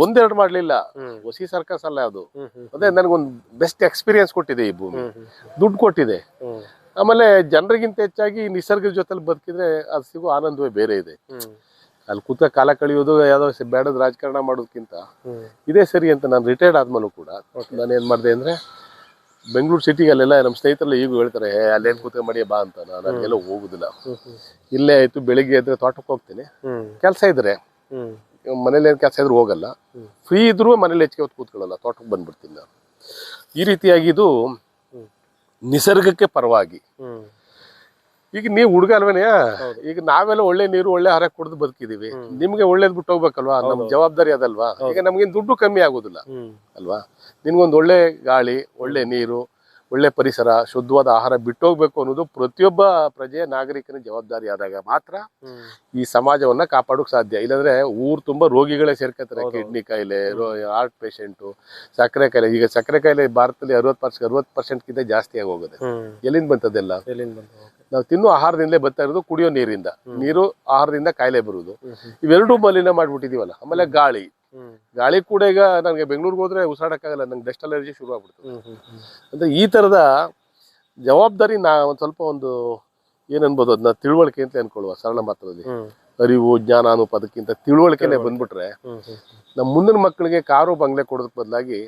ಒಂದೆರಡು ಮಾಡ್ಲಿಲ್ಲ, ಹೊಸಿ ಸರ್ಕಸ್ ಅಲ್ಲ ಅದು. ಅದೇ ನನಗೊಂದು ಬೆಸ್ಟ್ ಎಕ್ಸ್ಪೀರಿಯನ್ಸ್ ಕೊಟ್ಟಿದೆ ಈ ಭೂಮಿ, ದುಡ್ಡು ಕೊಟ್ಟಿದೆ. ಆಮೇಲೆ ಜನರಿಗಿಂತ ಹೆಚ್ಚಾಗಿ ನಿಸರ್ಗದ ಜೊತೆಲಿ ಬದುಕಿದ್ರೆ ಅದು ಸಿಗೋ ಆನಂದವೇ ಬೇರೆ ಇದೆ. ಅಲ್ಲಿ ಕೂತ ಕಾಲ ಕಳೆಯೋದು ಯಾವ್ದೋ ಬೇಡದ ರಾಜಕಾರಣ ಮಾಡೋದಕ್ಕಿಂತ ಇದೇ ಸರಿ ಅಂತ ನಾನು ರಿಟೈರ್ಡ್ ಆದ್ಮೇಲೂ ಕೂಡ ನಾನು ಏನ್ ಮಾಡಿದೆ ಅಂದ್ರೆ, ಬೆಂಗಳೂರು ಸಿಟಿಗೆ ಅಲ್ಲೆಲ್ಲ ನಮ್ಮ ಸ್ನೇಹಿತರೆಲ್ಲ ಈಗ ಹೇಳ್ತಾರೆ ಅಲ್ಲೇನ್ ಕೂತ್ಕೊಂಡು ಮಡಿಯ ಬಾ ಅಂತ. ನನಗೆಲ್ಲ ಹೋಗುದಿಲ್ಲ, ಇಲ್ಲೇ ಆಯ್ತು. ಬೆಳಿಗ್ಗೆ ಎದ್ರೆ ತೋಟಕ್ಕೆ ಹೋಗ್ತೀನಿ, ಕೆಲಸ ಇದ್ರೆ ಮನೇಲಿ ಏನ್ ಕೆಲಸ ಇದ್ರು ಹೋಗಲ್ಲ, ಫ್ರೀ ಇದ್ರು ಮನೇಲಿ ಹೆಚ್ಚಿಗೆ ಹೊತ್ತು ಕೂತ್ಕೊಳ್ಳಲ್ಲ, ತೋಟಕ್ಕೆ ಬಂದ್ಬಿಡ್ತೀನಿ ನಾನು. ಈ ರೀತಿಯಾಗಿ ಇದು ನಿಸರ್ಗಕ್ಕೆ ಪರವಾಗಿ. ಈಗ ನೀವು ಹುಡುಗ ಅಲ್ವೇನೆಯಾ, ಈಗ ನಾವೆಲ್ಲ ಒಳ್ಳೆ ನೀರು ಒಳ್ಳೆ ಆಹಾರ ಕುಡಿದು ಬದುಕಿದೀವಿ, ನಿಮ್ಗೆ ಒಳ್ಳೇದ್ ಬಿಟ್ಟು ಹೋಗ್ಬೇಕಲ್ವಾ, ನಮ್ ಜವಾಬ್ದಾರಿ ಅದಲ್ವಾ. ಈಗ ನಮ್ಗೇನ್ ದುಡ್ಡು ಕಮ್ಮಿ ಆಗೋದಿಲ್ಲ ಅಲ್ವಾ. ನಿನ್ಗೊಂದು ಒಳ್ಳೆ ಗಾಳಿ, ಒಳ್ಳೆ ನೀರು, ಒಳ್ಳೆ ಪರಿಸರ, ಶುದ್ಧವಾದ ಆಹಾರ ಬಿಟ್ಟು ಹೋಗ್ಬೇಕು ಅನ್ನೋದು ಪ್ರತಿಯೊಬ್ಬ ಪ್ರಜೆಯ ನಾಗರಿಕನ ಜವಾಬ್ದಾರಿ ಆದಾಗ ಮಾತ್ರ ಈ ಸಮಾಜವನ್ನ ಕಾಪಾಡೋಕ್ ಸಾಧ್ಯ. ಇಲ್ಲಾಂದ್ರೆ ಊರ್ ತುಂಬಾ ರೋಗಿಗಳೇ ಸೇರ್ಕೊತಾರೆ. ಕಿಡ್ನಿ ಕಾಯಿಲೆ, ಹಾರ್ಟ್ ಪೇಷಂಟು, ಸಕ್ಕರೆ ಕಾಯಿಲೆ. ಈಗ ಸಕ್ಕರೆ ಕಾಯಿಲೆ ಭಾರತದಲ್ಲಿ 60% ಜಾಸ್ತಿ ಆಗಿ ಹೋಗುತ್ತೆ. ಎಲ್ಲಿಂದ ಬಂತದೆಲ್ಲ? ನಾವು ತಿನ್ನೋ ಆಹಾರದಿಂದಲೇ ಬರ್ತಾ ಇರೋದು, ಕುಡಿಯೋ ನೀರಿಂದ, ನೀರು ಆಹಾರದಿಂದ ಕಾಯಿಲೆ ಬರುವುದು. ಇವೆರಡೂ ಮಲಿನ ಮಾಡ್ಬಿಟ್ಟಿದೀವಲ್ಲ. ಆಮೇಲೆ ಗಾಳಿ ಕೂಡ ಈಗ ನನಗೆ ಬೆಂಗಳೂರಿಗೆ ಹೋದ್ರೆ ಉಸಿರಾಡಕ್ಕಾಗಲ್ಲ, ನಂಗೆ ಡಸ್ಟ್ ಅಲರ್ಜಿ ಶುರು ಆಗ್ಬಿಡ್ತು. ಅಂದ್ರೆ ಈ ತರದ ಜವಾಬ್ದಾರಿ ಒಂದ್ ಸ್ವಲ್ಪ ಏನನ್ಬೋದು ಅದನ್ನ ತಿಳುವಳಿಕೆ ಅಂತ ಅನ್ಕೊಳ್ಳುವ ಸರಳ ಮಾತ್ರದಲ್ಲಿ. ಅರಿವು ಜ್ಞಾನ ಅನ್ನೋ ಪದಕ್ಕಿಂತ ತಿಳುವಳಿಕೆನೆ ಬಂದ್ಬಿಟ್ರೆ ನಮ್ಮ ಮುಂದಿನ ಮಕ್ಕಳಿಗೆ ಕಾರು ಬಂಗ್ಲೆ ಕೊಡೋದಕ್ಕೆ ಬದಲಾಗಿ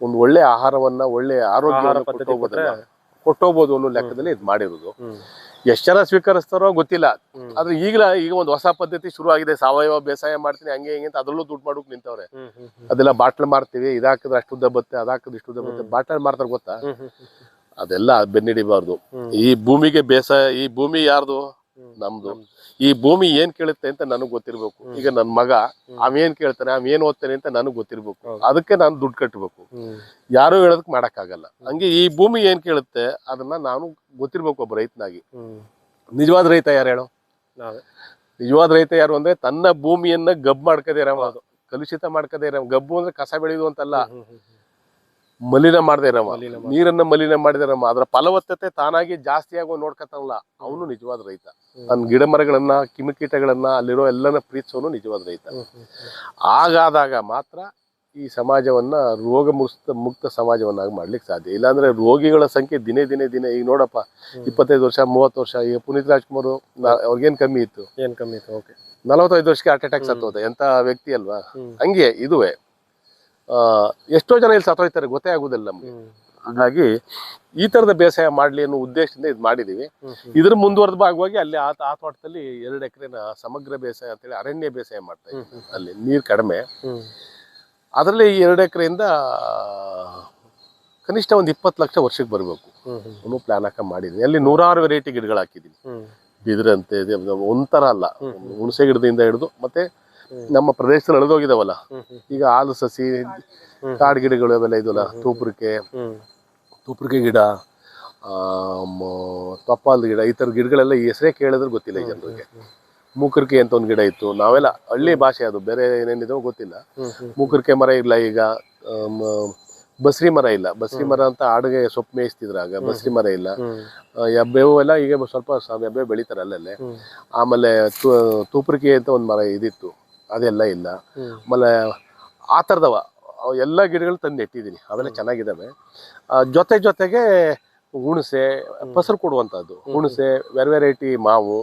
ಒಂದು ಒಳ್ಳೆ ಆಹಾರವನ್ನ, ಒಳ್ಳೆ ಆರೋಗ್ಯ ಕೊಟ್ಟೋಗ್ಬೋದು ಅನ್ನೋ ಲೆಕ್ಕದಲ್ಲಿ ಇದು ಮಾಡಿರೋದು. ಎಷ್ಟ್ ಜನ ಸ್ವೀಕರಿಸ್ತಾರೋ ಗೊತ್ತಿಲ್ಲ. ಆದ್ರೆ ಈಗ ಒಂದು ಹೊಸ ಪದ್ಧತಿ ಶುರು ಆಗಿದೆ, ಸಾವಯವ ಬೇಸಾಯ ಮಾಡ್ತೀನಿ ಹಂಗೆ ಹಿಂಗೆ ಅಂತ ಅದ್ರಲ್ಲೂ ದುಡ್ಡು ಮಾಡೋಕ್ ನಿಂತವ್ರೆ. ಅದೆಲ್ಲ ಬಾಟ್ಲ್ ಮಾರ್ತೀವಿ, ಇದಾಕಿದ್ರೆ ಅಷ್ಟು ಉದ್ದ ಬತ್ತೆ, ಅದಾಕಿದ್ರೆ ಇಷ್ಟು ಉದ್ದ ಬತ್ತೆ, ಬಾಟಲ್ ಮಾರ್ತಾರೆ ಗೊತ್ತಾ? ಅದೆಲ್ಲ ಬೆನ್ನಿಡಿಬಾರ್ದು. ಈ ಭೂಮಿಗೆ ಈ ಭೂಮಿ ಯಾರ್ದು? ನಮ್ದು. ಈ ಭೂಮಿ ಏನ್ ಕೇಳುತ್ತೆ ಅಂತ ನನಗ್ ಗೊತ್ತಿರ್ಬೇಕು. ಈಗ ನನ್ ಮಗ ಅವೇನ್ ಕೇಳ್ತಾನೆ, ಏನ್ ಓದ್ತಾನೆ ಅಂತ ನನಗ್ ಗೊತ್ತಿರ್ಬೇಕು. ಅದಕ್ಕೆ ನಾನು ದುಡ್ಡು ಕಟ್ಟಬೇಕು. ಯಾರು ಹೇಳೋದಕ್ ಮಾಡಕ್ಕಾಗಲ್ಲ. ಹಂಗೆ ಈ ಭೂಮಿ ಏನ್ ಕೇಳುತ್ತೆ ಅದನ್ನ ನಾನು ಗೊತ್ತಿರ್ಬೇಕು ಒಬ್ಬ ರೈತನಾಗಿ. ನಿಜವಾದ ರೈತ ಯಾರು ಹೇಳೋ? ನಿಜವಾದ ರೈತ ಯಾರು ಅಂದ್ರೆ ತನ್ನ ಭೂಮಿಯನ್ನ ಗಬ್ಬು ಮಾಡ್ಕದೇ ಇರವ, ಕಲುಷಿತ ಮಾಡ್ಕದೇ ಇರವ. ಗಬ್ಬು ಅಂದ್ರೆ ಕಸ ಬೆಳೆಯುದು ಅಂತಲ್ಲ, ಮಲಿನ ಮಾಡದೇ ಇರವ, ನೀರನ್ನ ಮಲಿನ ಮಾಡದೇ ಇರವ. ಅದರ ಫಲವತ್ತತೆ ತಾನಾಗಿ ಜಾಸ್ತಿ ಆಗೋ ನೋಡ್ಕತ್ತಲ್ಲ, ಅವನು ನಿಜವಾದ ರೈತ. ತನ್ನ ಗಿಡ ಮರಗಳನ್ನ, ಕಿಮಿಕೀಟಗಳನ್ನ, ಅಲ್ಲಿರೋ ಎಲ್ಲನ ಪ್ರೀತಿಸೋನು ನಿಜವಾದ ರೈತ. ಹಾಗಾದಾಗ ಮಾತ್ರ ಈ ಸಮಾಜವನ್ನ ಮುಕ್ತ ಸಮಾಜವನ್ನಾಗಿ ಮಾಡ್ಲಿಕ್ಕೆ ಸಾಧ್ಯ. ಇಲ್ಲಾಂದ್ರೆ ರೋಗಿಗಳ ಸಂಖ್ಯೆ ದಿನೇ ದಿನೇ ಈಗ ನೋಡಪ್ಪ, 25 ವರ್ಷ 30 ವರ್ಷ. ಈಗ ಪುನೀತ್ ರಾಜ್ಕುಮಾರ್ ಅವ್ರಿಗೇನ್ ಕಮ್ಮಿ ಇತ್ತು? 45 ವರ್ಷಕ್ಕೆ ಹಾರ್ಟ್ ಅಟ್ಯಾಕ್ ಸತ್ತೋದ. ಎಂತ ವ್ಯಕ್ತಿ ಅಲ್ವಾ. ಹಂಗೆ ಇದುವೆ ಎಷ್ಟೋ ಜನ ಇಲ್ಲಿ ಸತ್ತೋಯ್ತಾರೆ, ಗೊತ್ತೇ ಆಗುದಿಲ್ಲ ನಮ್ಗೆ. ಹಾಗಾಗಿ ಈ ತರದ ಬೇಸಾಯ ಮಾಡ್ಲಿ ಅನ್ನೋ ಉದ್ದೇಶದಿಂದ ಇದು ಮಾಡಿದೀವಿ. ಇದ್ರ ಮುಂದುವರೆದ ಭಾಗವಾಗಿ ಅಲ್ಲಿ ಆ ತೋಟದಲ್ಲಿ 2 ಎಕರೆನ ಸಮಗ್ರ ಬೇಸಾಯ ಅಂತೇಳಿ ಅರಣ್ಯ ಬೇಸಾಯ ಮಾಡ್ತಾ ಇದ್ವಿ. ಅಲ್ಲಿ ನೀರ್ ಕಡಿಮೆ, ಅದರಲ್ಲಿ 2 ಎಕರೆಯಿಂದ ಕನಿಷ್ಠ ಒಂದು 20 ಲಕ್ಷ ವರ್ಷಕ್ಕೆ ಬರ್ಬೇಕು ಅನ್ನೋ ಪ್ಲಾನ್ ಹಾಕ ಮಾಡಿದೀನಿ. ಅಲ್ಲಿ 100 ವೆರೈಟಿ ಗಿಡಗಳು ಹಾಕಿದೀನಿ. ಬಿದಿರಂತೆ ಒಂಥರ ಅಲ್ಲ, ಹುಣಸೆ ಗಿಡದಿಂದ ಹಿಡಿದು ಮತ್ತೆ ನಮ್ಮ ಪ್ರದೇಶದಲ್ಲಿ ಅಳೆದೋಗಿದಾವಲ್ಲ, ಈಗ ಹಾಲು ಸಸಿ, ಕಾಡು ಗಿಡಗಳು ಅವೆಲ್ಲ ಇದಲ್ಲ, ತೂಪ್ರಿಕೆ ಗಿಡ, ತಪ್ಪಾಲ್ದ ಗಿಡ, ಈ ತರ ಗಿಡಗಳೆಲ್ಲ ಈ ಹೆಸರೇ ಕೇಳಿದ್ರೆ ಗೊತ್ತಿಲ್ಲ ಈ ಜನರಿಗೆ. ಮೂಕರ್ಕೆ ಅಂತ ಒಂದು ಗಿಡ ಇತ್ತು. ನಾವೆಲ್ಲ ಹಳ್ಳಿ ಭಾಷೆ, ಅದು ಬೇರೆ ಏನೇನಿದೋ ಗೊತ್ತಿಲ್ಲ. ಮೂಕರ್ಕೆ ಮರ ಇಲ್ಲ ಈಗ. ಬಸ್ರಿ ಮರ ಇಲ್ಲ. ಬಸ್ರಿ ಮರ ಅಂತ ಆಡುಗೆ ಸೊಪ್ಪು ಮೇಯಿಸ್ತಿದ್ರ, ಆಗ ಬಸ್ರಿ ಮರ ಇಲ್ಲ. ಎಬ್ಬೇವು ಎಲ್ಲ ಈಗ ಸ್ವಲ್ಪ ಎಬ್ಬೆ ಬೆಳಿತಾರೆ ಅಲ್ಲಲ್ಲೇ. ಆಮೇಲೆ ತೂಪ್ರಿಕೆ ಅಂತ ಒಂದು ಮರ ಇದಿತ್ತು, ಅದೆಲ್ಲ ಇಲ್ಲ. ಆಮೇಲೆ ಆ ಥರದವ ಎಲ್ಲ ಗಿಡಗಳು ತಂದು ನೆಟ್ಟಿದ್ದೀನಿ, ಅವೆಲ್ಲ ಚೆನ್ನಾಗಿದ್ದಾವೆ. ಜೊತೆಗೆ ಹುಣಸೆ, ಫಸಲು ಕೊಡುವಂಥದ್ದು ಹುಣಸೆ, ವೆರೈಟಿ ಮಾವು,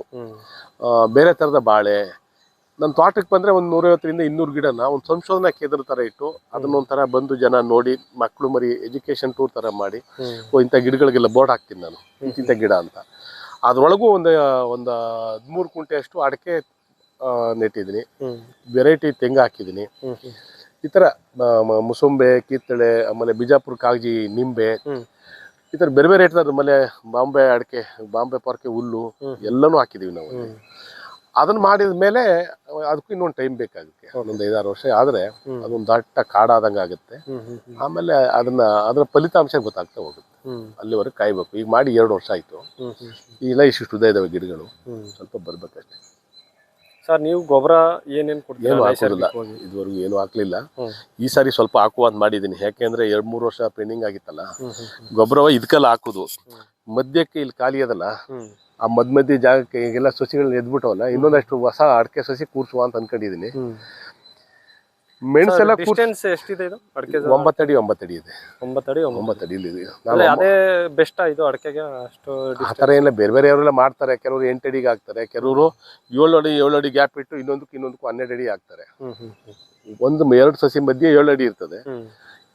ಬೇರೆ ಥರದ ಬಾಳೆ. ನನ್ನ ತೋಟಕ್ಕೆ ಬಂದರೆ ಒಂದು 150ರಿಂದ 200 ಗಿಡನ ಒಂದು ಸಂಶೋಧನಾ ಕೇಂದ್ರ ಥರ ಇಟ್ಟು ಅದನ್ನೊಂಥರ ಬಂದು ಜನ ನೋಡಿ, ಮಕ್ಕಳು ಮರಿ ಎಜುಕೇಷನ್ ಟೂರ್ ಥರ ಮಾಡಿ, ಇಂಥ ಗಿಡಗಳಿಗೆಲ್ಲ ಬೋರ್ಡ್ ಹಾಕ್ತೀನಿ ನಾನು, ಇಂಥ ಗಿಡ ಅಂತ. ಅದರೊಳಗೂ ಒಂದು 13 ಕುಂಟೆ ಅಷ್ಟು ಅಡಿಕೆ ನೆಟ್ಟಿದ್ದೀನಿ. ವೆರೈಟಿ ತೆಂಗು ಹಾಕಿದ್ದೀನಿ. ಈ ಥರ ಮುಸುಂಬೆ, ಕಿತ್ತಳೆ, ಆಮೇಲೆ ಬಿಜಾಪುರ ಕಾಗಜಿ, ನಿಂಬೆ, ಈ ಥರ ಬೇರೆ ಬೇರೆ ಇರ್ತದೆ. ಆಮೇಲೆ ಬಾಂಬೆ ಅಡಿಕೆ, ಬಾಂಬೆ ಪಾರ್ಕೆ ಹುಲ್ಲು ಎಲ್ಲನೂ ಹಾಕಿದೀವಿ ನಾವು. ಅದನ್ನ ಮಾಡಿದ ಮೇಲೆ ಅದಕ್ಕೂ ಇನ್ನೊಂದು ಟೈಮ್ ಬೇಕಾಗುತ್ತೆ, ಒಂದು 5-6 ವರ್ಷ ಆದ್ರೆ ಅದೊಂದು ದಟ್ಟ ಕಾಡಾದಂಗೆ ಆಗುತ್ತೆ. ಆಮೇಲೆ ಅದರ ಫಲಿತಾಂಶ ಗೊತ್ತಾಗ್ತಾ ಹೋಗುತ್ತೆ. ಅಲ್ಲಿವರೆಗೆ ಕಾಯ್ಬೇಕು. ಈಗ ಮಾಡಿ 2 ವರ್ಷ ಆಯ್ತು. ಇಲ್ಲ ಇಷ್ಟು ಉದ್ದ ಇದಾವೆ ಗಿಡಗಳು, ಸ್ವಲ್ಪ ಬರ್ಬೇಕಷ್ಟೇ. ಸರ್, ನೀವು ಗೊಬ್ಬರ ಏನೇನು ಕೊಡ್ತೀರಾ? ಏನು ಹಾಕೋದಿಲ್ಲ, ಇದುವರೆಗೂ ಏನು ಹಾಕ್ಲಿಲ್ಲ. ಈ ಸಾರಿ ಸ್ವಲ್ಪ ಹಾಕುವ ಅಂತ ಮಾಡಿದ್ದೀನಿ. ಯಾಕೆಂದ್ರೆ 2-3 ವರ್ಷ ಪೆಂಡಿಂಗ್ ಆಗಿತ್ತಲ್ಲ ಗೊಬ್ಬರ. ಇದಕ್ಕೆಲ್ಲ ಹಾಕುದು ಮಧ್ಯಕ್ಕೆ ಇಲ್ಲಿ ಖಾಲಿ ಅದಲ್ಲ, ಆ ಮಧ್ಯ ಜಾಗಕ್ಕೆ ಈಗೆಲ್ಲ ಸಸಿಗಳನ್ನ ಎದ್ಬಿಟ್ಟವಲ್ಲ, ಇನ್ನೊಂದಷ್ಟು ಹೊಸ ಅಡಿಕೆ ಸಸಿ ಕೂರ್ಸುವ ಅಂತ ಅನ್ಕೊಂಡಿದೀನಿ. ಮೆಣಸೆಲ್ಲ ಡಿಸ್ಟೆನ್ಸ್ ಎಷ್ಟಿದೆ ಇದು ಅಡಿಕೆ? 9 ಅಡಿ 9 ಅಡಿ ಇದೆ. 9 ಅಡಿ 9 ಅಡಿ ಇದೆ. ಅದೇ ಬೆಸ್ಟ್ ಇದು ಅಡಿಕೆಗೆ ಅಷ್ಟು ಆ ಥರ ಏನಿಲ್ಲ, ಬೇರೆ ಬೇರೆ ಅವರೆಲ್ಲ ಮಾಡ್ತಾರೆ. ಕೆಲವರು 8 ಅಡಿಗೆ ಹಾಕ್ತಾರೆ, ಕೆಲವರು 7 ಅಡಿ ಗ್ಯಾಪ್ ಇಟ್ಟು ಇನ್ನೊಂದಕ್ಕೂ 12 ಅಡಿ ಹಾಕ್ತಾರೆ. ಒಂದು 2 ಸಸಿ ಮಧ್ಯೆ 7 ಅಡಿ ಇರ್ತದೆ,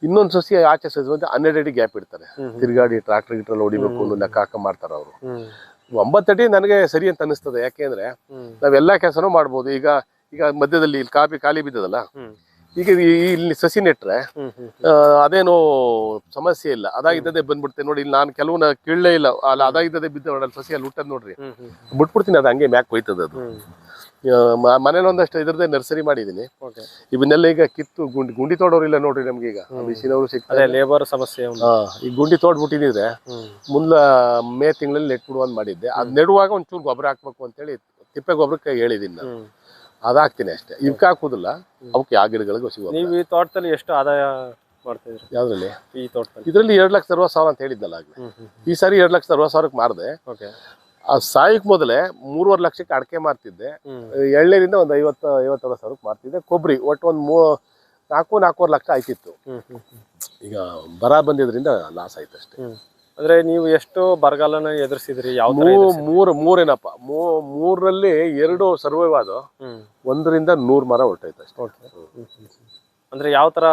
ಇನ್ನೊಂದು ಸಸಿ ಆಚೆ ಸಸಿ ಮಧ್ಯೆ 12 ಅಡಿ ಗ್ಯಾಪ್ ಇಡ್ತಾರೆ. ತಿರುಗಾಡಿ ಟ್ರಾಕ್ಟರ್ ಗಿಟ್ರಲ್ಲಿ ಹೊಡಿಬೇಕು ಅನ್ನೋ ಲೆಕ್ಕ ಹಾಕ ಮಾಡ್ತಾರೆ ಅವರು. 9 ಅಡಿ ನನಗೆ ಸರಿ ಅಂತ ಅನಿಸ್ತದೆ. ಯಾಕೆಂದ್ರೆ ನಾವೆಲ್ಲಾ ಕೆಲಸನೂ ಮಾಡ್ಬೋದು. ಈಗ ಮಧ್ಯದಲ್ಲಿ ಇಲ್ಲಿ ಖಾಲಿ ಬಿದ್ದದಲ್ಲ, ಈಗ ಇಲ್ಲಿ ಸಸಿ ನೆಟ್ರೆ ಅದೇನೋ ಸಮಸ್ಯೆ ಇಲ್ಲ, ಅದಾಗಿದ್ದದೆ ಬಂದ್ಬಿಡ್ತೆ ನೋಡಿ. ಇಲ್ಲಿ ನಾನು ಕೆಲವನ್ನ ಕೀಳಲೇ ಇಲ್ಲ, ಅಲ್ಲ ಅದಾಗಿದ್ದದೆ ಬಿದ್ದ ನೋಡಲ್ಲ ಸಸಿ, ಅಲ್ಲಿ ಹುಟ್ಟದ್ ನೋಡ್ರಿ, ಬಿಟ್ಬಿಡ್ತೀನಿ, ಅದು ಹಂಗೆ ಮ್ಯಾಕ್ ಹೋಯ್ತದ. ಅದು ಮನೇಲಿ ಒಂದಷ್ಟು ಇದ್ರದ್ದೇ ನರ್ಸರಿ ಮಾಡಿದೀನಿ. ಇವನ್ನೆಲ್ಲ ಈಗ ಕಿತ್ತು ಗುಂಡಿ ತೋಡೋರಿಲ್ಲ ನೋಡ್ರಿ, ನಮ್ಗೆ ಈಗ ಮಿಷಿನವರು ಸಿಗ್ತಾರೆ, ಲೇಬರ್ ಸಮಸ್ಯೆ. ಈ ಗುಂಡಿ ತೋಡ್ಬಿಟ್ಟಿದ್ರೆ ಮೇ ತಿಂಗಳಲ್ಲಿ ನೆಟ್ಬಿಡುವ ಅಂತ ಮಾಡಿದ್ದೆ. ಅದ್ ನೆಡುವಾಗ ಒಂಚೂರು ಗೊಬ್ಬರ ಹಾಕ್ಬೇಕು ಅಂತೇಳಿ ತಿಪ್ಪೆ ಗೊಬ್ಬರಕ್ಕೆ ಹೇಳಿದೀನಿ ನಾನು, ಅದಾಗ್ತೀನಿ ಅಷ್ಟೇ. ಇವಕ್ಕೆ ಹಾಕುದಿಲ್ಲ, ಅವಕ್ಕೆ ಆ ಗಿಡಗಳಿಗೆ ಸಿಗುವ. ನೀವು ಈ ತೋಟದಲ್ಲಿ ಎಷ್ಟು ಆದಾಯ ಮಾಡ್ತಾ ಇದ್ರಿ? ಯಾವ್ದ್ರಲ್ಲಿ? ಈ ತೋಟದಲ್ಲಿ. ಇದರಲ್ಲಿ 2,60,000 ಅಂತ ಹೇಳಿದ್ನಲ್ಲ ಆಗ್ಲೇ. ಈ ಸಾರಿ 2,60,000 ಮಾರ್ದೆ. ಆ ಸಾಯಕ್ ಮೊದಲೇ 3.5 ಲಕ್ಷಕ್ಕೆ ಅಡಕೆ ಮಾರ್ತಿದ್ದೆ. ಎಳ್ನೀರಿಂದ ಒಂದು 50,000 ಮಾರ್ತಿದ್ದೆ. ಕೊಬ್ಬರಿ ಒಟ್ಟು ಒಂದು 4-4.5 ಲಕ್ಷ ಆಯ್ತಿತ್ತು. ಈಗ ಬರ ಬಂದಿದ್ರಿಂದ ಲಾಸ್ ಆಯ್ತು ಅಷ್ಟೇ. ಅಂದ್ರೆ ನೀವು ಎಷ್ಟು ಬರಗಾಲನ ಎದುರಿಸಿದ್ರಿ? ಯಾವ ಮೂರೇನಪ್ಪ, 3ರಲ್ಲಿ 2 ಸರ್ವೈವ್ ಆದವು, 1ರಿಂದ 100 ಮರ ಹೊರಟೈತೆ ಅಷ್ಟೇ. ಅಂದ್ರೆ ಯಾವ ತರ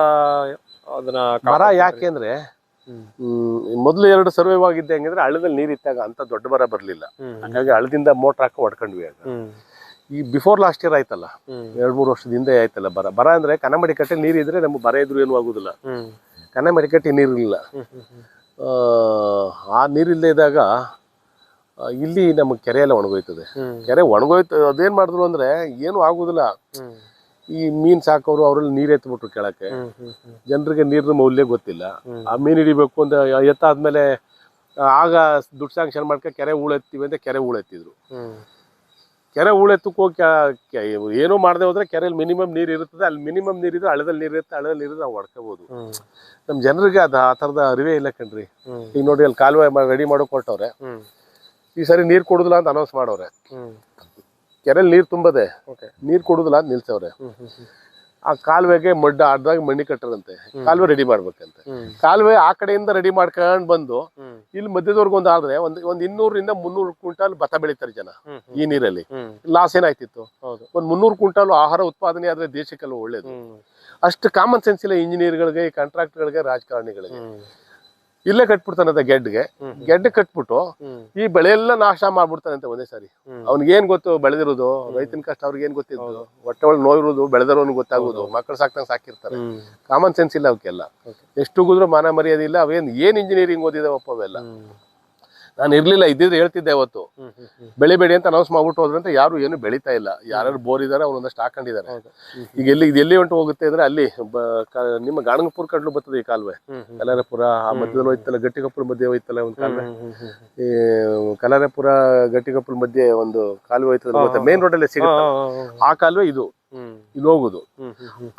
ಅದನ್ನ ಮರ? ಯಾಕೆಂದ್ರೆ ಮೊದ್ಲು 2 ಸರ್ವೈವ್ ಆಗಿದ್ದೆ. ಹೆಂಗಂದ್ರೆ ಹಳ್ಳದಲ್ಲಿ ನೀರ್ ಇತ್ತಾಗ ಅಂತ ದೊಡ್ಡ ಮರ ಬರ್ಲಿಲ್ಲ, ಹಾಗಾಗಿ ಹಳ್ಳದಿಂದ ಮೋಟರ್ ಹಾಕಿ ಹೊಡ್ಕೊಂಡ್ವಿ. ಆಗ ಈ ಬಿಫೋರ್ ಲಾಸ್ಟ್ ಇಯರ್ ಆಯ್ತಲ್ಲ, 2-3 ವರ್ಷದ ಹಿಂದೆ ಆಯ್ತಲ್ಲ ಬರ ಅಂದ್ರೆ ಕನ್ನಂಬಾಡಿ ಕಟ್ಟೆ ನೀರ್ ಇದ್ರೆ ನಮ್ಗೆ ಬರ ಇದ್ರು ಏನು ಆಗುದಿಲ್ಲ. ಕನ್ನಂಬಾಡಿ ಕಟ್ಟೆ ನೀರಿಲ್ಲ, ಆ ನೀರಿಲ್ಲದೆ ಇದ್ದಾಗ ಇಲ್ಲಿ ನಮಗೆ ಕೆರೆ ಎಲ್ಲ ಒಣಗೋಯ್ತದೆ. ಕೆರೆ ಒಣಗೋಯ್ತು, ಅದೇನ್ ಮಾಡಿದ್ರು ಅಂದ್ರೆ ಏನು ಆಗುದಿಲ್ಲ. ಈ ಮೀನ್ ಸಾಕೋರು ಅವ್ರಲ್ಲಿ ನೀರ್ ಎತ್ಬಿಟ್ರು ಕೆಳಕ್ಕೆ. ಜನರಿಗೆ ನೀರಿನ ಮೌಲ್ಯ ಗೊತ್ತಿಲ್ಲ. ಆ ಮೀನ್ ಹಿಡಿಬೇಕು ಅಂತ ಎತ್ತಾದ್ಮೇಲೆ ಆಗ ದುಡ್ಡು ಸ್ಯಾಂಕ್ಷನ್ ಮಾಡ್ಕೊಂಡು ಕೆರೆ ಹೂಳೆತ್ತೀವಿ ಅಂತ ಕೆರೆ ಹೂಳೆತ್ತಿದ್ರು. ಕೆರೆ ಹೂಳೆತ್ತಕ್ಕೆ ಹೋಗಿ ಏನೋ ಮಾಡದೆ ಹೋದ್ರೆ ಕೆರೆಯಲ್ಲಿ ಮಿನಿಮಮ್ ನೀರ್ ಇರುತ್ತದೆ. ಅಲ್ಲಿ ಮಿನಿಮಮ್ ನೀರ್ ಇದ್ರೆ ಹಳ್ಳದಲ್ಲಿ ನೀರ್ ಇರುತ್ತೆ, ಹಳ್ಳದಲ್ಲಿ ನೀರು ನಾವು ಹೊಡ್ಕೋಬಹುದು. ನಮ್ ಜನರಿಗೆ ಆ ತರದ ಅರಿವೇ ಇಲ್ಲ ಕಣ್ರಿ. ಈಗ ನೋಡಿ, ಅಲ್ಲಿ ಕಾಲುವೆ ರೆಡಿ ಮಾಡೋಕ್ ಕೊಟ್ಟವ್ರೆ, ಈ ಸರಿ ನೀರ್ ಕೊಡುದಿಲ್ಲ ಅಂತ ಅನೌನ್ಸ್ ಮಾಡವ್ರೆ. ಕೆರೆಯಲ್ಲಿ ನೀರ್ ತುಂಬದೆ, ನೀರ್ ಕೊಡುದಿಲ್ಲ ಅಂತ ನಿಲ್ಸವ್ರೆ. ಆ ಕಾಲುವೆಗೆ ಅಡ್ಡಾಗಿ ಮಣ್ಣಿ ಕಟ್ಟರಂತೆ, ಕಾಲುವೆ ರೆಡಿ ಮಾಡ್ಬೇಕಂತೆ. ಕಾಲುವೆ ಆ ಕಡೆಯಿಂದ ರೆಡಿ ಮಾಡ್ಕೊಂಡ್ ಬಂದು ಇಲ್ಲಿ ಮಧ್ಯದವರೆಗೂ ಆದ್ರೆ ಒಂದ್ 200ರಿಂದ 300 ಕ್ವಿಂಟಾಲ್ ಭತ್ತ ಬೆಳಿತಾರೆ ಜನ ಈ ನೀರಲ್ಲಿ. ಲಾಸ್ ಏನಾಯ್ತಿತ್ತು? ಒಂದ್ 300 ಕ್ವಿಂಟಾಲ್ ಆಹಾರ ಉತ್ಪಾದನೆ ಆದ್ರೆ ದೇಶಕ್ಕೆಲ್ಲ ಒಳ್ಳೇದು. ಅಷ್ಟು ಕಾಮನ್ ಸೆನ್ಸ್ ಇಲ್ಲ ಇಂಜಿನಿಯರ್ಗಳಿಗೆ, ಕಾಂಟ್ರಾಕ್ಟರ್ಗಳಿಗೆ, ರಾಜಕಾರಣಿಗಳಿಗೆ. ಇಲ್ಲೇ ಕಟ್ಬಿಡ್ತಾನಂತ ಗೆಡ್ಡೆ ಕಟ್ಬಿಟ್ಟು ಈ ಬೆಳೆ ಎಲ್ಲ ನಾಶ ಮಾಡ್ಬಿಡ್ತಾನಂತೆ ಒಂದೇ ಸಾರಿ. ಅವ್ನಿಗೇನ್ ಗೊತ್ತು ಬೆಳೆದಿರೋದು? ರೈತನ ಕಷ್ಟ ಅವ್ರಿಗೆ ಏನ್ ಗೊತ್ತಿದ್ದು? ಹೊಟ್ಟೆ ಒಳಗೆ ನೋವಿರೋದು ಬೆಳೆದರೋನು ಗೊತ್ತಾಗೋದು. ಮಕ್ಕಳು ಸಾಕ್ತಂಗ್ ಸಾಕಿರ್ತಾರೆ. ಕಾಮನ್ ಸೆನ್ಸ್ ಇಲ್ಲ ಅವಕ್ಕೆಲ್ಲ. ಎಷ್ಟು ಗುದ್ರು ಮಾನ ಮರ್ಯಾದೆ ಇಲ್ಲ. ಏನ್ ಇಂಜಿನಿಯರಿಂಗ್ ಓದಿದಾವಪ್ಪ ಅವೆಲ್ಲ. ನಾನು ಇರ್ಲಿಲ್ಲ, ಇದ್ದಿದ್ರೆ ಹೇಳ್ತಿದ್ದೆ ಅವತ್ತು ಬೆಳಿಬೇಡಿ ಅಂತ ಅನೌನ್ಸ್ ಮಾಡ್ಬಿಟ್ಟು ಹೋದ್ರಂತೆ. ಯಾರು ಏನು ಬೆಳಿತಾ ಇಲ್ಲ. ಯಾರು ಬೋರ್ ಇದಾರೆ ಅವ್ರೊಂದಷ್ಟು ಹಾಕೊಂಡಿದ್ದಾರೆ. ಈಗ ಎಲ್ಲಿ ಹೊಂಟು ಹೋಗುತ್ತೆ ಅಂದ್ರೆ ಅಲ್ಲಿ ನಿಮ್ಮ ಗಾಣಗಪುರ ಕಡ್ಲು ಬರ್ತದೆ ಈ ಕಾಲುವೆ. ಕಲಾರಪುರ ಆ ಮಧ್ಯದಲ್ಲಿ ಹೋಯ್ತಲ್ಲ, ಗಟ್ಟಿಕೊಪ್ಪಳ ಮಧ್ಯೆ ಹೋಯ್ತಲ್ಲ ಒಂದು ಕಾಲುವೆ. ಈ ಕಲಾರಪುರ ಗಟ್ಟಿಕೊಪ್ಪಳ ಮಧ್ಯೆ ಒಂದು ಕಾಲುವೆ ಹೋಯ್ತದೆ, ಮೇನ್ ರೋಡ್ ಅಲ್ಲೇ ಸಿಗುತ್ತೆ. ಆ ಕಾಲುವೆ ಇದು ಇಲ್ಲಿ ಹೋಗುದು.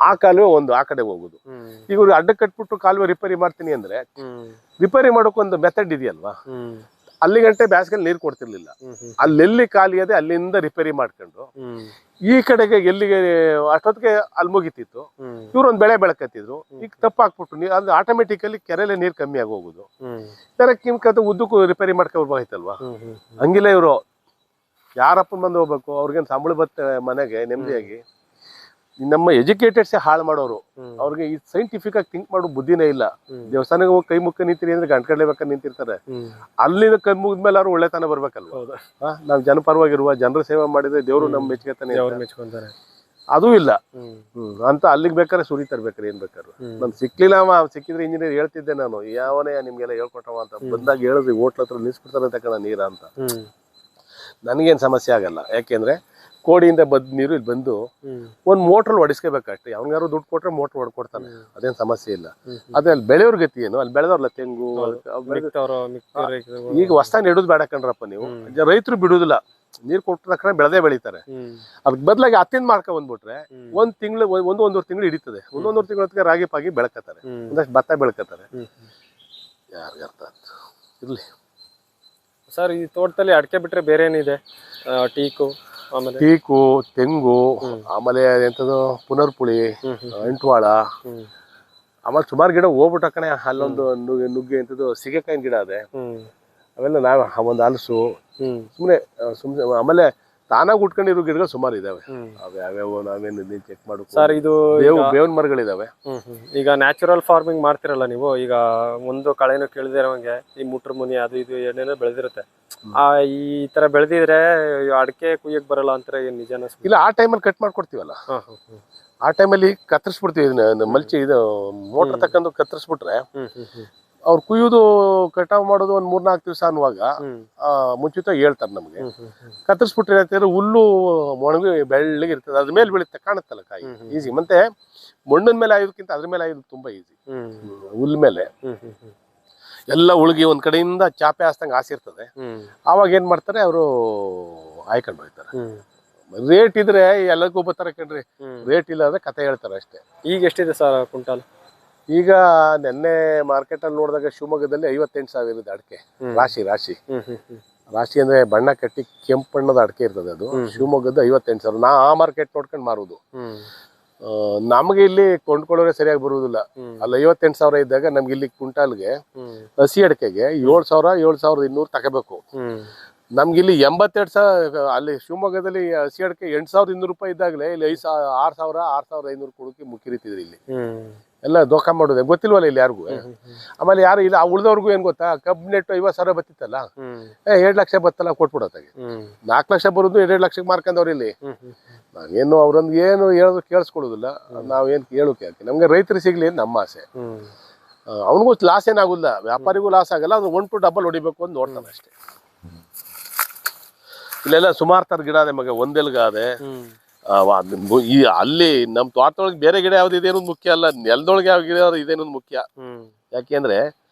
ಆ ಕಾಲುವೆ ಒಂದು ಆ ಕಡೆ ಹೋಗುದು. ಈಗ ಅಡ್ಡ ಕಟ್ಬಿಟ್ಟು ಕಾಲುವೆ ರಿಪೇರಿ ಮಾಡ್ತೀನಿ ಅಂದ್ರೆ ರಿಪೇರಿ ಮಾಡೋಕೊಂದು ಮೆಥಡ್ ಇದೆಯಲ್ವಾ? ಅಲ್ಲಿ ಗಂಟೆ ಬ್ಯಾಸ್ಗೆಲ್ಲಿ ನೀರು ಕೊಡ್ತಿರ್ಲಿಲ್ಲ. ಅಲ್ಲೆಲ್ಲಿ ಖಾಲಿ ಅದೇ ಅಲ್ಲಿಂದ ರಿಪೇರಿ ಮಾಡ್ಕೊಂಡು ಈ ಕಡೆಗೆ ಎಲ್ಲಿಗೆ ಅಷ್ಟೊತ್ತಿಗೆ ಅಲ್ಲಿ ಮುಗಿತಿತ್ತು. ಇವ್ರೊಂದ್ ಬೆಳೆ ಬೆಳಕತ್ತಿದ್ರು. ಈಗ ತಪ್ಪಾಕ್ಬಿಟ್ಟು ಅದು ಆಟೋಮೆಟಿಕಲಿ ಕೆರೆಲೆ ನೀರ್ ಕಮ್ಮಿ ಆಗಿ ಹೋಗುದು. ಕಿಮ್ಕಂತ ಉದ್ದಕ್ಕೂ ರಿಪೇರಿ ಮಾಡ್ಕೊಳ್ಬಹುತ್ತಲ್ವಾ? ಹಂಗಿಲ್ಲ ಇವ್ರು. ಯಾರಪ್ಪ ಬಂದು ಹೋಗ್ಬೇಕು, ಅವ್ರಿಗೇನ್ ಸಂಬಳ ಬತ್ತೆ ಮನೆಗೆ ನೆಮ್ಮದಿಯಾಗಿ. ನಮ್ಮ ಎಜುಕೇಟೆಡ್ಸೇ ಹಾಳು ಮಾಡೋರು. ಅವ್ರಿಗೆ ಈ ಸೈಂಟಿಫಿಕ್ ಆಗಿ ಥಿಂಕ್ ಮಾಡೋ ಬುದ್ಧಿನೇ ಇಲ್ಲ. ದೇವಸ್ಥಾನಕ್ಕೆ ಹೋಗಿ ಕೈ ಮುಕ್ಕ ನಿಂತಿರಿ ಅಂದ್ರೆ ಗಂಟ್ಕಡ್ಲೇಬೇಕಂತ ನಿಂತಿರ್ತಾರೆ. ಅಲ್ಲಿಂದ ಕೈ ಮುಗಿದ್ಮೇಲೆ ಅವ್ರು ಒಳ್ಳೆತನ ಬರ್ಬೇಕಲ್ವಾ? ನಾವ್ ಜನಪರವಾಗಿರುವ ಜನರ ಸೇವೆ ಮಾಡಿದ್ರೆ ದೇವ್ರು ನಮ್ ಮೆಚ್ಕೊತಾನೆ, ಮೆಚ್ಕೊಂತಾರೆ. ಅದೂ ಇಲ್ಲ. ಅಂತ ಅಲ್ಲಿಗೆ ಬೇಕಾದ್ರೆ ಸುರಿ ತರ್ಬೇಕಾರೆ ಏನ್ ಬೇಕಾದ್ರು. ನನ್ ಸಿಕ್ಲಿಲ್ಲ, ಸಿಕ್ಕಿದ್ರೆ ಇಂಜಿನಿಯರ್ ಹೇಳ್ತಿದ್ದೆ ನಾನು, ಯಾವನೇ ನಿಮ್ಗೆಲ್ಲ ಹೇಳ್ಕೊಟ್ಟವ ಅಂತ. ಬಂದಾಗ ಹೇಳಿದ್ರಿ ಹೋಟ್ಲ ಹತ್ರ ನಿಲ್ಸ್ಬಿಡ್ತಾರೆ ತಕಣ ನೀರ ಅಂತ. ನನಗೇನ್ ಸಮಸ್ಯೆ ಆಗಲ್ಲ. ಯಾಕೆಂದ್ರೆ ಕೋಡಿಯಿಂದ ನೀರು ಇಲ್ಲಿ ಬಂದು ಒಂದ್ ಮೋಟ್ರಲ್ಲಿ ಹೊಡಿಸ್ಕೋಬೇಕಷ್ಟೇ. ಯಾವನ್ಗಾರು ದುಡ್ಡು ಕೊಟ್ರೆ ಮೋಟ್ರ್ ಹೊಡ್ಕೊಡ್ತಾನೆ, ಅದೇನ್ ಸಮಸ್ಯೆ ಇಲ್ಲ. ಅದೇ ಅಲ್ಲಿ ಬೆಳೆಯೋರ್ ಗತಿ ಏನು? ಅಲ್ಲಿ ಬೆಳೆದವ್ರಲ್ಲ ತೆಂಗು. ಈಗ ಹೊಸ್ತಾಗಿ ನೆಡೋದು ಬೇಡ ಕಣ್ರಪ್ಪ ನೀವು. ರೈತರು ಬಿಡುದಿಲ್ಲ, ನೀರ್ ಕೊಟ್ಟ ತಕ್ಷಣ ಬೆಳೆದೇ ಬೆಳಿತಾರೆ. ಅದಕ್ಕೆ ಬದಲಾಗಿ ಹತ್ತಿಂದ ಮಾಡ್ಕೊಂಡ್ ಬಂದ್ಬಿಟ್ರೆ ಒಂದ್ ತಿಂಗಳು ಒಂದೂವರೆ ತಿಂಗಳು ಹಿಡಿತದೆ. ಒಂದೊಂದೂವರೆ ತಿಂಗಳ ರಾಗಿ ಪಾಗಿ ಬೆಳಕತ್ತಾರೆ, ಒಂದಷ್ಟು ಭತ್ತ ಬೆಳಕತ್ತಾರೆ. ಯಾರಿಗೆ ಅರ್ಥ ಇರ್ಲಿ ಸರ್. ಈ ತೋಟದಲ್ಲಿ ಅಡಿಕೆ ಬಿಟ್ರೆ ಬೇರೆ ಏನಿದೆ? ಟೀಕು ಆಮೇಲೆ ಟೀಕು, ತೆಂಗು, ಆಮೇಲೆ ಎಂತದು ಪುನರ್ಪುಳಿ, ಅಂಟ್ವಾಳ, ಆಮೇಲೆ ಸುಮಾರು ಗಿಡ ಹೋಗ್ಬಿಟ್ಟ ಕಣೆ. ಅಲ್ಲೊಂದು ನುಗ್ಗೆ ಎಂತದ್ದು ಸಿಗೆಕಾಯಿನ ಗಿಡ ಅದೇ, ಅವೆಲ್ಲ ನಾವೇ ಒಂದು ಹಲಸು ಸುಮ್ಮನೆ ಆಮೇಲೆ ತಾನಾಗಿ ಉಟ್ಕೊಂಡಿರೋ ಗಿಡಗಳು ಸುಮಾರು ಇದಾವೆ. ಅವ್ಯಾವ ನಾವೇನು ಚೆಕ್ ಮಾಡ್ಕೊ ಸರ್ ಇದು ಬೇವಿನ ಮರಗಳಿದಾವೆ. ಈಗ ನ್ಯಾಚುರಲ್ ಫಾರ್ಮಿಂಗ್ ಮಾಡ್ತಿರಲ್ಲ ನೀವು, ಈಗ ಒಂದು ಕಳೆನು ಕೇಳಿದಿರೋಂಗೆ ಈ ಮುಟ್ರ ಮುನಿ ಅದು ಇದು ಏನೇನೋ ಬೆಳೆದಿರುತ್ತೆ, ಈ ತರ ಬೆಳೆದಿದ್ರೆ ಅಡಿಕೆ ಕುಯ್ಯಕ್ ಬರಲ್ಲ ಅಂತಾರೆ, ಏನ್ ನಿಜಾನ? ಇಲ್ಲ, ಆ ಟೈಮಲ್ಲಿ ಕಟ್ ಮಾಡ್ಕೊಡ್ತೀವಲ್ಲ, ಆ ಟೈಮಲ್ಲಿ ಕತ್ತರಿಸ್ಬಿಡ್ತೀವಿ. ಮಲ್ಚಿ ಇದು ಮೋಟರ್ ತಕ್ಕಂಡು ಕತ್ತರಿಸ್ಬಿಟ್ರೆ ಅವ್ರು ಕುಯ್ಯೋದು ಕಟಾವ್ ಮಾಡೋದು ಒಂದ್ 3-4 ದಿವಸ ಅನ್ನುವಾಗ ಮುಂಚಿತವಾಗಿ ಹೇಳ್ತಾರೆ ನಮ್ಗೆ. ಕತ್ತರಿಸ್ಬಿಟ್ರೆ ಏನಾಗ್ತದೆ, ಹುಲ್ಲು ಒಣಗಿ ಬೆಳ್ಳಗೆ ಇರ್ತದೆ, ಅದ್ರ ಮೇಲೆ ಬೆಳೀತಾ ಕಾಣುತ್ತಲ್ಲ ಕಾಯಿ, ಈಸಿ. ಮತ್ತೆ ಮಣ್ಣಿನ ಮೇಲೆ ಆಯೋದಕ್ಕಿಂತ ಅದ್ರ ಮೇಲೆ ಆಯೋದು ತುಂಬಾ ಈಸಿ. ಹುಲ್ ಮೇಲೆ ಎಲ್ಲ ಉಳ್ಗಿ ಒಂದ್ ಕಡೆಯಿಂದ ಚಾಪೆ ಹಾಸ್ದಂಗೆ ಹಾಸಿರ್ತದೆ. ಆವಾಗ ಏನ್ ಮಾಡ್ತಾರೆ ಅವರು ಆಯ್ಕೊಂಡು ಹೋಗ್ತಾರೆ. ರೇಟ್ ಇದ್ರೆ ಎಲ್ಲಕ್ಕೂ ಬರ್ತಾರೆ ಕಣ್ರಿ, ರೇಟ್ ಇಲ್ಲ ಅಂದ್ರೆ ಕತೆ ಹೇಳ್ತಾರೆ ಅಷ್ಟೇ. ಈಗ ಎಷ್ಟಿದೆ ಸರ್ ಕ್ವಿಂಟಾಲ್? ಈಗ ನೆನ್ನೆ ಮಾರ್ಕೆಟ್ ಅಲ್ಲಿ ನೋಡಿದಾಗ ಶಿವಮೊಗ್ಗದಲ್ಲಿ 58,000 ಇದೆ ಅಡಿಕೆ. ರಾಶಿ ಅಂದ್ರೆ ಬಣ್ಣ ಕಟ್ಟಿ ಕೆಂಪು ಬಣ್ಣದ ಅಡಿಕೆ ಇರ್ತದೆ ಅದು. ಶಿವಮೊಗ್ಗದ 58,000. ನಾ ಆ ಮಾರ್ಕೆಟ್ ನೋಡ್ಕೊಂಡು ಮಾರುದು. ನಮ್ಗೆ ಇಲ್ಲಿ ಕೊಂಡ್ಕೊಳ್ಳೋರೆ ಸರಿಯಾಗಿ ಬರುವುದಿಲ್ಲ. ಅಲ್ಲಿ 58,000 ಇದ್ದಾಗ ನಮ್ಗೆ ಇಲ್ಲಿ ಕ್ವಿಂಟಾಲ್ಗೆ ಹಸಿ ಅಡಿಕೆಗೆ 7,200 ತಗೋಬೇಕು. ನಮ್ಗೆ ಇಲ್ಲಿ 82,000, ಅಲ್ಲಿ ಶಿವಮೊಗ್ಗದಲ್ಲಿ ಹಸಿ ಅಡಿಕೆ 8,200 ರೂಪಾಯಿ ಇದ್ದಾಗಲೇ ಇಲ್ಲಿ 6,500 ಕೊಡೋಕೆ ಮುಕ್ಕಿರಿತಿದ್ರು. ಇಲ್ಲಿ ಎಲ್ಲ ದೋಖ ಮಾಡೋದೆ ಗೊತ್ತಿಲ್ವಲ್ಲ ಇಲ್ಲಿ ಯಾರಿಗೂ. ಆಮೇಲೆ ಯಾರು ಇಲ್ಲ, ಉಳ್ದವ್ರಿಗೂ ಏನ್ ಗೊತ್ತಾ, ಕಬ್ಬು ನೆಟ್ಟು 50,000 ಬತ್ತಿತ್ತಲ್ಲ, 2 ಲಕ್ಷ ಬತ್ತಲ್ಲ ಕೊಟ್ಬಿಡತ್ತಾಗೆ. 4 ಲಕ್ಷ ಬರೋದು 2 ಲಕ್ಷಕ್ಕೆ ಮಾರ್ಕೊಂಡವ್ರು ಇಲ್ಲಿ. ನಾವೇನು ಅವ್ರೊಂದು ಏನು ಹೇಳೋದು ಕೇಳಿಸ್ಕೊಳ್ಳೋದಿಲ್ಲ, ನಾವೇನು ಕೇಳೋಕೆ ಯಾಕೆ, ನಮ್ಗೆ ರೈತರು ಸಿಗ್ಲಿ ಅಂತ ನಮ್ಮ ಆಸೆ. ಅವನಿಗೂ ಲಾಸ್ ಏನಾಗುದಿಲ್ಲ, ವ್ಯಾಪಾರಿಗೂ ಲಾಸ್ ಆಗಲ್ಲ, ಅದು 1 to double ಹೊಡಿಬೇಕು ಅಂತ ನೋಡ್ತಾನೆ ಅಷ್ಟೇ. ಇಲ್ಲೆಲ್ಲ ಸುಮಾರು ತರ ಗಿಡ ಇದೆ ಮಗ, ಒಂದೆಲ್ಗ ಅದೇ. ಅಲ್ಲಿ ನಮ್ ತೋಟದೊಳಗೆ ಬೇರೆ ಗಿಡ ಯಾವ್ದಿದೆ ಅನ್ನೋದು ಮುಖ್ಯ ಅಲ್ಲ, ನೆಲದೊಳಗೆ ಯಾವ ಗಿಡ ಇದೆ ಅನ್ನೋದು ಮುಖ್ಯ. ಯಾಕೆಂದ್ರೆ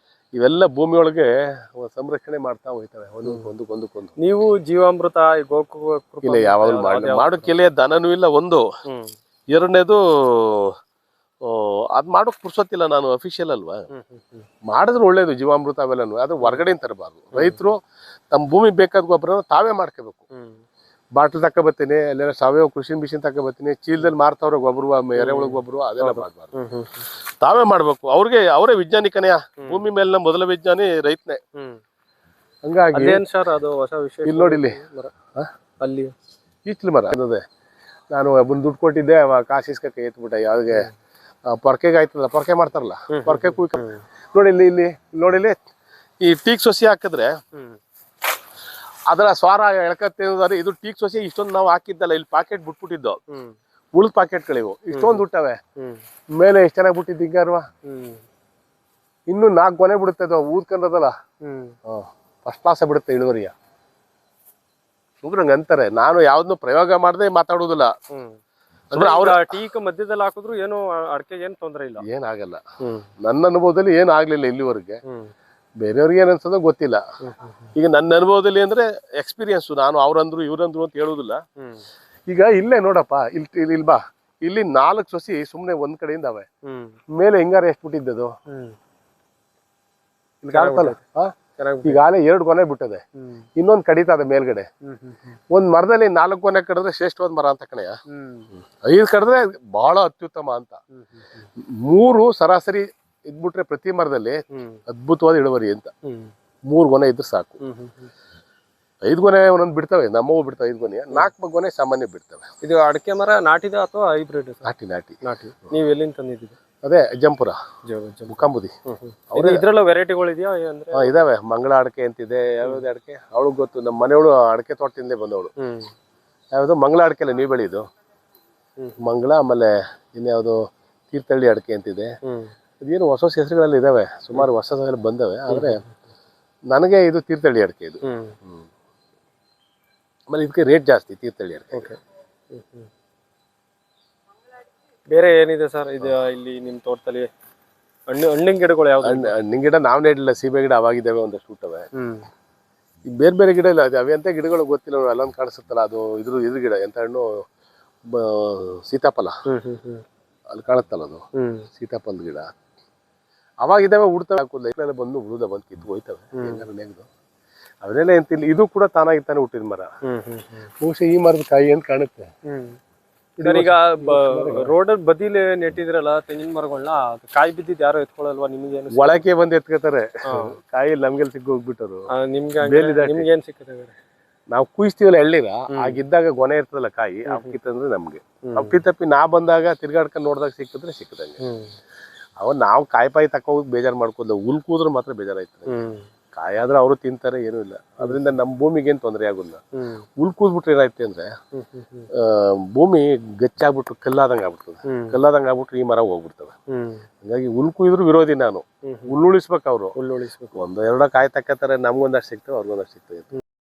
ಇವೆಲ್ಲ ಭೂಮಿಯೊಳಗೆ ಸಂರಕ್ಷಣೆ ಮಾಡ್ತಾ ಹೋಗ್ತವೆ ಒಂದಕ್ಕೊಂದು. ನೀವು ಜೀವಾಮೃತ, ಇಲ್ಲ ಯಾವಾಗಲೂ ಮಾಡೋಕ್ಕೆಲ್ಲ ದನನೂ ಇಲ್ಲ ಒಂದು. ಎರಡನೇದು ಅದ್ ಮಾಡೋಕ್ ಪುರ್ಸೊತ್ತಿಲ್ಲ, ನಾನು ಅಫಿಷಿಯಲ್ ಅಲ್ವಾ. ಮಾಡಿದ್ರೆ ಒಳ್ಳೇದು ಜೀವಾಮೃತ ಅವೆಲ್ಲನು, ಅದು ಹೊರಗಡೆ ತರಬಾರ್ದು. ರೈತರು ತಮ್ಮ ಭೂಮಿಗೆ ಬೇಕಾದ ಗೊಬ್ಬರ ತಾವೇ ಮಾಡ್ಕೋಬೇಕು. ಬಾಟ್ಲ್ ತಕೊಬತ್ತೀನಿ, ಅಲ್ಲೆಲ್ಲ ಸಾವಯವ ಕೃಷಿ ಮಿಷಿನ್ ತಕೊಬತ್ತೀನಿ, ಚೀಲದಲ್ಲಿ ಮಾರ್ತಾವ್ರೆ ಗೊಬ್ಬರ, ಎರೆಹುಳ ಗೊಬ್ಬರ, ಅದೆಲ್ಲ ಮಾಡಬಾರ್ದು. ತಾವೇ ಮಾಡ್ಬೇಕು. ಅವರೇ ವಿಜ್ಞಾನಿಕನೇ. ಭೂಮಿ ಮೇಲಿನ ಮೊದಲ ವಿಜ್ಞಾನಿ ರೈತನೇ. ಹಂಗಾಗಿ ಅದು ಹೊಸ ವಿಷಯ. ಇಲ್ಲಿ ನೋಡಿ, ಇಲ್ಲಿ ಅಲ್ಲಿ ಈಚಲು ಮರ ಅನ್ನೋದೇ, ನಾನು ಒಬ್ಬನ್ ದುಡ್ಡು ಕೊಟ್ಟಿದ್ದೆ, ಕಾಸು ಇಸ್ಕಕ್ಕೆ ಎತ್ಬಿಟ್ಟ. ಯಾವ್ಗೆ ಪೊರ್ಕೆಗೆ ಆಯ್ತದಲ್ಲ, ಪೊರ್ಕೆ ಮಾಡ್ತಾರಲ್ಲ, ಪೊರ್ಕೆ ಕುಯ್ಕ ನೋಡಿ. ಇಲ್ಲಿ ನೋಡಿಲಿ, ಈ ಟೀಕ್ ಸೊಸಿ ಹಾಕಿದ್ರೆ ಅದರ ಸ್ವಾರ ಎಳ್ಕತ್ತೇನಾದ್ರೆ, ಇದು ಟೀಕ್ ಸೊಸಿ ಇಷ್ಟೊಂದು ನಾವು ಹಾಕಿದ್ದಲ್ಲ, ಇಲ್ಲಿ ಪಾಕೆಟ್ ಬಿಟ್ಬಿಟ್ಟಿದ್ದು, ಉಳಿದ ಪಾಕೆಟ್ಗಳಿವು ಇಷ್ಟೊಂದು ಬಿಟ್ಟವೆ. ಮೇಲೆ ಎಷ್ಟು ಚೆನ್ನಾಗಿ ಬಿಟ್ಟಿದ್ದು ಹಿಂಗಾರ್ವಾ, ಇನ್ನು 4 ಕೊನೆ ಬಿಡುತ್ತೆ ಅದು ಊದ್ಕೊಂಡದಲ್ಲ. ಫಸ್ಟ್ ಕ್ಲಾಸ್ ಬಿಡುತ್ತೆ ಇಳುವರಿಯ. ಸುಮ್ರಂಗ ಅಂತಾರೆ, ನಾನು ಯಾವ್ದನ್ನು ಪ್ರಯೋಗ ಮಾಡದೆ ಮಾತಾಡುದಿಲ್ಲ. ಅಂದ್ರೆ ಅವ್ರ ಟೀಕ್ ಮಧ್ಯದಲ್ಲಿ ಹಾಕಿದ್ರು ಏನು ಅಡಿಕೆಗೆ ಏನು ತೊಂದರೆ ಇಲ್ಲ, ಏನಾಗಲ್ಲ. ನನ್ನ ಅನುಭವದಲ್ಲಿ ಏನು ಆಗ್ಲಿಲ್ಲ ಇಲ್ಲಿವರೆಗೆ. ಬೇರೆಯವ್ರಿಗೆ ಏನ್ ಅನ್ಸೋದೋ ಗೊತ್ತಿಲ್ಲ. ಈಗ ನನ್ನ ಅನುಭವದಲ್ಲಿ ಅಂದ್ರೆ ಎಕ್ಸ್ಪೀರಿಯನ್ಸ್, ನಾನು ಅವ್ರಂದ್ರು ಇವ್ರಂದ್ರು ಅಂತ ಹೇಳುದಿಲ್ಲ. ಈಗ ಇಲ್ಲೇ ನೋಡಪ್ಪ, ಇಲ್ಲಿ ಬಾ, ಇಲ್ಲಿ 4 ಸೊಸಿ ಸುಮ್ನೆ ಒಂದ್ ಕಡೆಯಿಂದ ಅವೆ. ಮೇಲೆ ಹಿಂಗಾರ ಎಷ್ಟು ಬಿಟ್ಟಿದ್ದದು ಇಲ್ಲಿ ಕಾಣ್ತಲ್ಲ. ಈಗಾಗಲೇ 2 ಕೊನೆ ಬಿಟ್ಟದೆ, ಇನ್ನೊಂದ್ ಕಡಿತದ ಮೇಲ್ಗಡೆ. ಒಂದ್ ಮರದಲ್ಲಿ 4 ಕೊನೆ ಕಡಿದ್ರೆ ಶ್ರೇಷ್ಠವಾದ ಮರ ಅಂತ ಕಣೆಯ. 5 ಕಡಿದ್ರೆ ಬಹಳ ಅತ್ಯುತ್ತಮ ಅಂತ. 3 ಸರಾಸರಿ ಇದ್ಬಿಟ್ರೆ ಪ್ರತಿ ಮರದಲ್ಲಿ ಅದ್ಭುತವಾದ ಇಳುವರಿ ಅಂತ. 3 ಗೊನೆ ಇದ್ರೆ ಸಾಕು. 5 ಗೊನೆ ಒಂದೊಂದು ಬಿಡ್ತವೆ, ನಮ್ಮವು ಬಿಡ್ತವೆ 5 ಗೊನೆ. 4 ಗೊನೆ ಸಾಮಾನ್ಯ ಬಿಡ್ತವೆ. ಇದು ಅಡಿಕೆ ಮರ ನಾಟಿದ ಅಥವಾ ಹೈಬ್ರಿಡ್? ನಾಟಿ. ನೀವು ಎಲ್ಲಿಂದ ತಂದಿದ್ದೀರಿ? ಅದೇ ಜಂಪುರ, ಮುಕಾಂಬುದಿ. ಇದ್ರಲ್ಲ ವೆರೈಟಿಗಳು ಇದೆಯಾ? ಇದಾವೆ. ಮಂಗಳ ಅಡಕೆ ಅಂತಿದೆ. ಯಾವ್ದು ಅಡಕೆ ಅವಳಿಗೆ ಗೊತ್ತು, ನಮ್ಮ ಮನೆಯವಳು ಅಡಕೆ ತೋಟದಿಂದಲೇ ಬಂದವಳು. ಯಾವ್ದು ಮಂಗಳ ಅಡಕೆ ಅಲ್ಲ ನೀವು ಬೆಳೆಯೋದು? ಮಂಗಳ, ಆಮೇಲೆ ಇನ್ಯಾವುದು ತೀರ್ಥಹಳ್ಳಿ ಅಡಕೆ ಅಂತಿದೆ. ಅದೇನು ಹೊಸ ಹೆಸರುಗಳಲ್ಲಿ ಇದಾವೆ, ಸುಮಾರು ಹೊಸ ಬಂದವೆ. ಆದ್ರೆ ನನಗೆ ಇದು ತೀರ್ಥಹಳ್ಳಿ ಅಡಕೆ ಇದು. ಆಮೇಲೆ ಇದಕ್ಕೆ ರೇಟ್ ಜಾಸ್ತಿ ತೀರ್ಥಹಳ್ಳಿ ಅಡಕೆ. ಬೇರೆ ಏನಿದೆ ಸರ್ ಇದು ಇಲ್ಲಿ ನಿಮ್ ತೋಟದಲ್ಲಿ? ಹಣ್ಣಿನ ಗಿಡಗಳು ಯಾವ್ದು? ಹಣ್ಣಿನ ಗಿಡ ನಾವ್ ನೆಡ್ಲಿಲ್ಲ, ಸೀಬೆ ಗಿಡ ಅವಾಗಿದ್ದಾವೆ, ಒಂದಷ್ಟು ಹುಟ್ಟವೆ. ಬೇರೆ ಬೇರೆ ಗಿಡ ಇಲ್ಲ, ಅವೆ ಎಂತ ಗಿಡಗಳು ಗೊತ್ತಿಲ್ಲ. ಅಲ್ಲೊಂದು ಕಾಣಿಸುತ್ತಲ್ಲ, ಅದು ಇದ್ರ ಗಿಡ ಎಂತ ಹಣ್ಣು, ಸೀತಾಫಲ. ಅಲ್ಲಿ ಕಾಣುತ್ತಲ್ಲ, ಅದು ಸೀತಾಫಲದ ಗಿಡ. ಅವಾಗಿದ್ದಾವೆ, ಉಡ್ತವೆ. ಹಾಕುದು ಬಂದು ಕಿತ್ತು ಹೋಯ್ತವೆ. ಅವನ್ನೆಲ್ಲ ಎಂತಿಲ್ಲ, ಇದು ಕೂಡ ತಾನಾಗಿ ತಾನೇ ಹುಟ್ಟಿದ ಮರ. ಬಹುಶಃ ಈ ಮರದ ಕಾಯಿ ಅಂತ ಕಾಣುತ್ತೆ. ಸರ್ ಈಗ ರೋಡ್ ಬದಿಲಿ ನೆಟ್ಟಿದ್ರಲ್ಲ ತೆಂಗಿನ ಮರಗಳನ್ನ, ಕಾಯಿ ಬಿದ್ದಿದ್ ಯಾರು ಎತ್ಕೊಳಲ್ವಾ? ನಿಮ್ಗೇನು ಒಳಕ್ಕೆ ಬಂದು ಎತ್ಕೋತಾರೆ, ಕಾಯಿ ನಮ್ಗೆಲ್ ಸಿಕ್ಕ ಹೋಗ್ಬಿಟ್ಟರು. ನಿಮ್ಗೇನ್ ಸಿಕ್ಕತ್ತೆ? ನಾವು ಕುಯಿಸ್ತೀವಲ್ಲ ಎಳ್ನೀರ, ಆಗಿದ್ದಾಗ ಗೊನೆ ಇರ್ತದಲ್ಲ ಕಾಯಿ, ಅವ್ ಕಿತ್ತಂದ್ರೆ ನಮ್ಗೆ. ಅಪ್ಪಿ ನಾ ಬಂದಾಗ ತಿರ್ಗಾಡ್ಕೊಂಡು ನೋಡ್ದಾಗ ಸಿಕ್ಕಿದ್ರೆ ಸಿಕ್ಕದಂಗೆ. ಅವ್ ನಾವು ಕಾಯಿ ಪಾಯಿ ತಕೋಗಿ ಬೇಜಾರ್ ಮಾಡ್ಕೊಂಡ, ಹುಲ್ ಕೂದ್ರೆ ಮಾತ್ರ ಬೇಜಾರಾಯ್ತದೆ. ಕಾಯಿ ಆದ್ರೆ ಅವರು ತಿಂತಾರೆ, ಏನೂ ಇಲ್ಲ. ಅದರಿಂದ ನಮ್ಮ ಭೂಮಿಗೆ ಏನ್ ತೊಂದರೆ ಆಗುಲ್ಲ. ಹುಲ್ ಕೂದ್ಬಿಟ್ರೆ ಏನಾಯ್ತು ಅಂದ್ರೆ ಭೂಮಿ ಗಚ್ಚಾಗ್ಬಿಟ್ಟು ಕಲ್ಲಾದಂಗ ಆಗ್ಬಿಡ್ತದೆ. ಕಲ್ಲಾದಂಗ ಆಗ್ಬಿಟ್ರೆ ಈ ಮರ ಹೋಗ್ಬಿಡ್ತವೆ. ಹಂಗಾಗಿ ಹುಲ್ ಕುಯ್ದ್ರು ವಿರೋಧಿ ನಾನು. ಹುಲ್ಲು ಉಳಿಸ್ಬೇಕು, ಅವರು ಹುಲ್ಲು ಉಳಿಸ್ಬೇಕು. ಒಂದೆರಡ ಕಾಯಿ ತಕ್ಕತಾರೆ, ನಮ್ಗೊಂದಷ್ಟು ಸಿಗ್ತವೆ, ಅವ್ರಿಗೊಂದಷ್ಟು ಸಿಗ್ತವೆ.